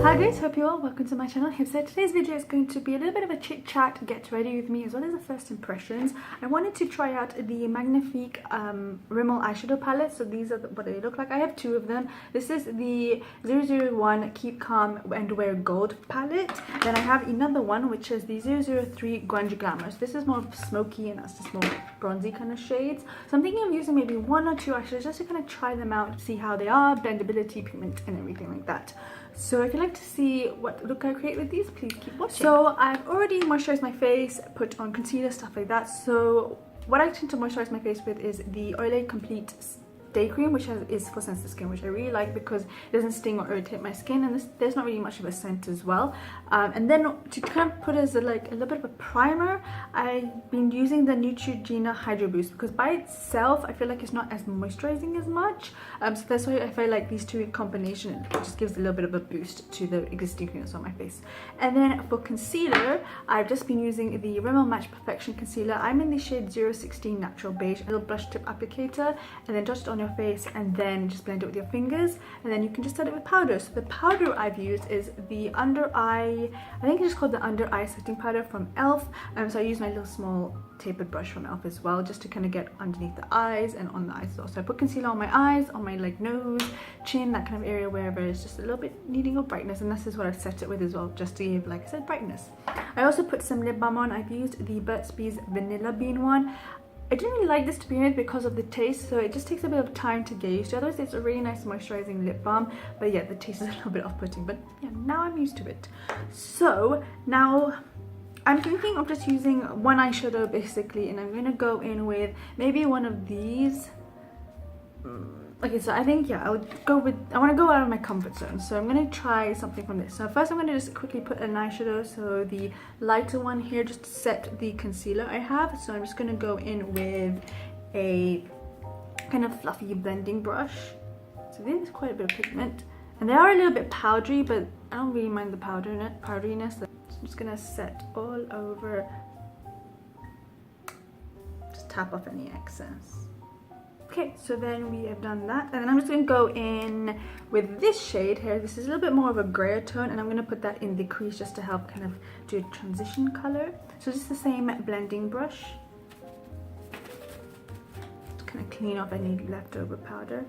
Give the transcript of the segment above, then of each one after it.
Hi guys, hope you're all welcome to my channel. So today's video is going to be a little bit of a chit chat, get ready with me, as well as the first impressions. I wanted to try out the Magnif'eyes Rimmel eyeshadow palette. So these are what they look like. I have two of them. This is the 001 Keep Calm and Wear Gold palette. Then I have another one which is the 003 Grunge Glamour. So this is more smoky and that's just more bronzy kind of shades. So I'm thinking of using maybe one or two eyeshadows just to kind of try them out, see how they are, blendability, pigment and everything like that. So if you'd like to see what look I create with these, please keep watching. So I've already moisturized my face, put on concealer, stuff like that. So what I tend to moisturize my face with is the Olay Complete Day Cream, which is for sensitive skin, which I really like because it doesn't sting or irritate my skin, and there's not really much of a scent as well. And then to kind of put as a little bit of a primer, I've been using the Neutrogena Hydro Boost because by itself I feel like it's not as moisturizing as much. So that's why I feel like these two in combination, it just gives a little bit of a boost to the existing cream that's on my face. And then for concealer, I've just been using the Rimmel Match Perfection Concealer. I'm in the shade 016 Natural Beige, a little brush tip applicator, and then just on your face and then just blend it with your fingers, and then you can just set it with powder. So the powder I've used is the Undereye, I think it's just called the Undereye setting powder from E.L.F. So I use my little small tapered brush from E.L.F. as well, just to kind of get underneath the eyes and on the eyes as well. So I put concealer on my eyes, on my nose, chin, that kind of area wherever it's just a little bit needing of brightness, and this is what I've set it with as well, just to give, like I said, brightness. I also put some lip balm on. I've used the Burt's Bees Vanilla Bean one. I didn't really like this to begin with because of the taste, so it just takes a bit of time to get used to. Otherwise it's a really nice moisturizing lip balm, but yeah, the taste is a little bit off-putting, but yeah, now I'm used to it. So now I'm thinking of just using one eyeshadow basically, and I'm going to go in with maybe one of these. Okay, so I think, yeah, I want to go out of my comfort zone, so I'm going to try something from this. So first I'm going to just quickly put an eyeshadow, so the lighter one here, just to set the concealer I have. So I'm just going to go in with a kind of fluffy blending brush. So there's quite a bit of pigment, and they are a little bit powdery, but I don't really mind the powderiness. So I'm just going to set all over, just tap off any excess. Okay, so then we have done that, and then I'm just going to go in with this shade here. This is a little bit more of a grayer tone, and I'm going to put that in the crease just to help kind of do a transition color. So just the same blending brush to kind of clean off any leftover powder.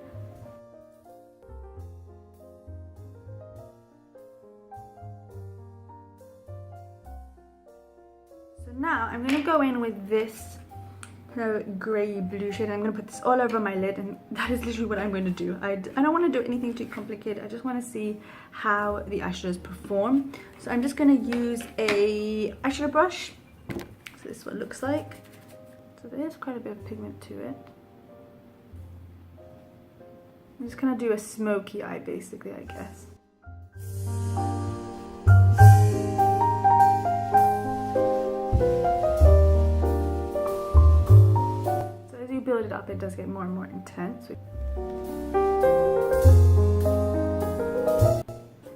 So now I'm going to go in with this grey blue shade. I'm going to put this all over my lid, and that is literally what I'm going to do. I don't want to do anything too complicated. I just want to see how the eyeshadows perform. So I'm just going to use a eyeshadow brush. So this is what it looks like. So there's quite a bit of pigment to it. I'm just going to do a smoky eye basically, I guess. Build it up, it does get more and more intense.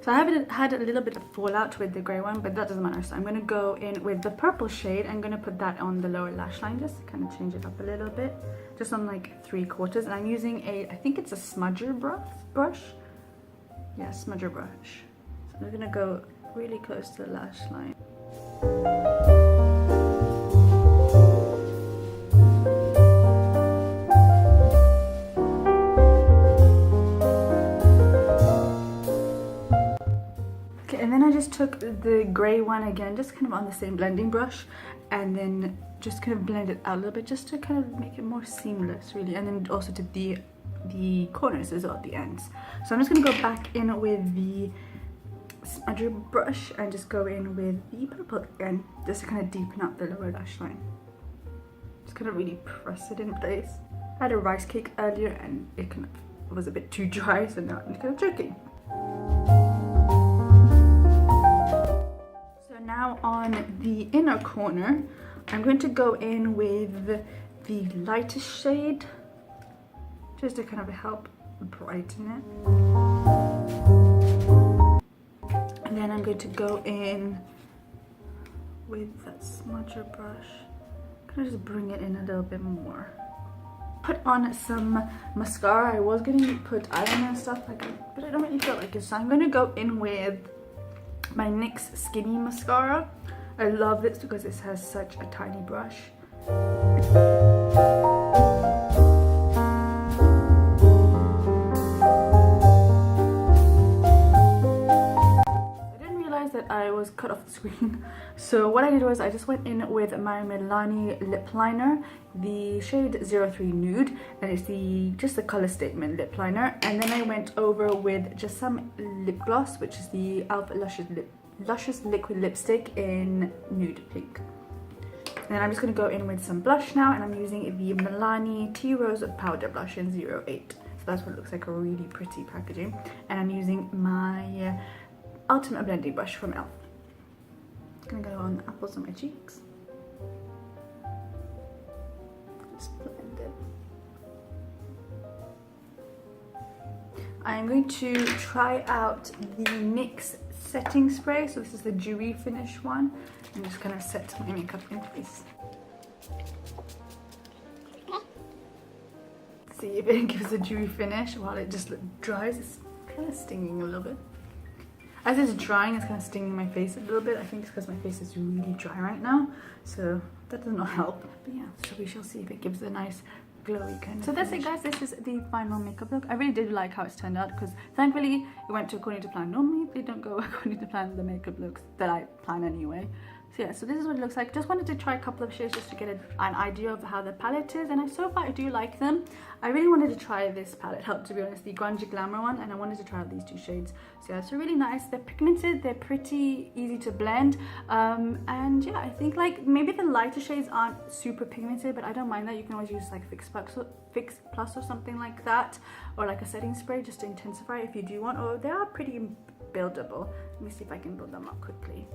So I have had a little bit of fallout with the grey one, but that doesn't matter. So I'm going to go in with the purple shade. I'm going to put that on the lower lash line just to kind of change it up a little bit, just on like 3/4. And I'm using I think it's a smudger brush. Yeah, smudger brush. So I'm going to go really close to the lash line. Took the grey one again, just kind of on the same blending brush, and then just kind of blend it out a little bit just to kind of make it more seamless really, and then also to the corners as well at the ends. So I'm just going to go back in with the smudger brush and just go in with the purple again, just to kind of deepen up the lower lash line. Just kind of really press it in place. I had a rice cake earlier and it kind of was a bit too dry, so now I'm kind of choking. Now on the inner corner, I'm going to go in with the lightest shade just to kind of help brighten it. And then I'm going to go in with that smudger brush, kind of just bring it in a little bit more. put on some mascara. I was gonna put eyeliner and stuff like that, but I don't really feel like it, so I'm gonna go in with my NYX Skinny mascara. I love this because this has such a tiny brush. That I was cut off the screen, so what I did was I just went in with my Milani lip liner, the shade 03 Nude, and it's just the color statement lip liner, and then I went over with just some lip gloss, which is the E.L.F Luscious liquid lipstick in nude pink. And I'm just going to go in with some blush now, and I'm using the Milani Tea Rose powder blush in 08. So that's what it looks like, a really pretty packaging, and I'm using my Ultimate Blending Brush from E.L.F. Gonna go on the apples on my cheeks. Just blend it. I'm going to try out the NYX setting spray. So this is the dewy finish one. I'm just gonna set my makeup in place. See if it gives a dewy finish while it just dries. It's kind of stinging a little bit. As it's drying, it's kind of stinging my face a little bit. I think it's because my face is really dry right now, so that does not help. But yeah, so we shall see if it gives a nice glowy kind of. So that's it, guys. This is the final makeup look. I really did like how it's turned out because thankfully it went according to plan. Normally they don't go according to plan, the makeup looks that I plan anyway. So yeah, so this is what it looks like. Just wanted to try a couple of shades just to get an idea of how the palette is, and so far I do like them. I really wanted to try this palette out, to be honest, the Grunge Glamour one, and I wanted to try out these two shades. So yeah, it's really nice. They're pigmented, they're pretty easy to blend, and yeah, I think like maybe the lighter shades aren't super pigmented, but I don't mind that. You can always use like Fix Plus or something like that, or like a setting spray just to intensify if you do want, or they are pretty buildable. Let me see if I can build them up quickly.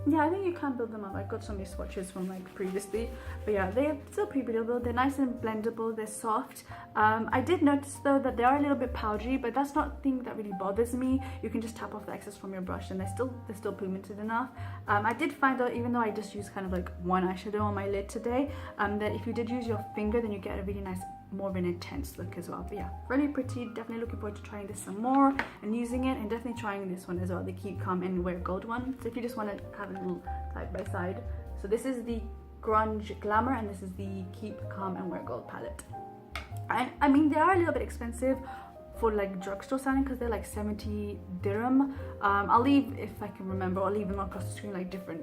Yeah, I think you can build them up. I got some of these swatches from like previously, but yeah, they're still pretty buildable. They're nice and blendable, they're soft. I did notice though that they are a little bit powdery, but that's not a thing that really bothers me. You can just tap off the excess from your brush and they're still pigmented enough. I did find out, even though I just used kind of like one eyeshadow on my lid today, that if you did use your finger, then you get a really nice, more of an intense look as well. But yeah, really pretty. Definitely looking forward to trying this some more and using it, and definitely trying this one as well, the Keep Calm and Wear Gold one. So if you just want to have a little side by side. So this is the Grunge Glamour and this is the Keep Calm and Wear Gold palette. And I mean, they are a little bit expensive for like drugstore sounding because they're like 70 dirham. I'll leave, if I can remember, I'll leave them across the screen like different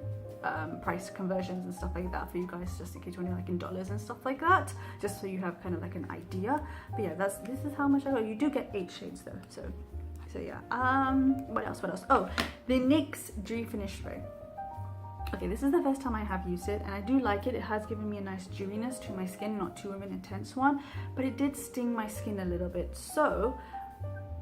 price conversions and stuff like that for you guys, just in case you're like in dollars and stuff like that, just so you have kind of like an idea. But yeah, this is how much I got. You do get 8 shades though, so yeah. What else? Oh, the NYX Dewy Finish Spray. Okay, this is the first time I have used it, and I do like it. It has given me a nice dewiness to my skin, not too of an intense one, but it did sting my skin a little bit. So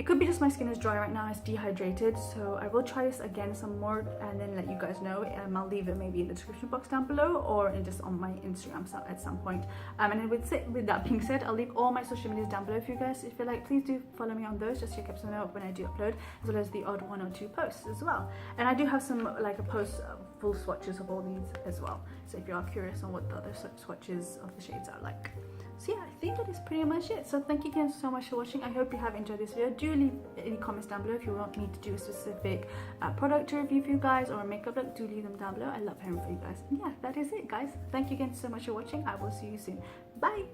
it could be just my skin is dry right now, it's dehydrated, so I will try this again some more and then let you guys know. I'll leave it maybe in the description box down below or just on my Instagram at some point. And with that being said, I'll leave all my social medias down below for you guys. If you like, please do follow me on those just to get some know when I do upload, as well as the odd 1 or 2 posts as well. And I do have some like a post full swatches of all these as well, so if you are curious on what the other swatches of the shades are like. So yeah, I think that is pretty much it. So thank you again so much for watching. I hope you have enjoyed this video. Do leave any comments down below if you want me to do a specific product to review for you guys or a makeup look. Do leave them down below. I love hearing from you guys. And yeah, that is it, guys. Thank you again so much for watching. I will see you soon. Bye.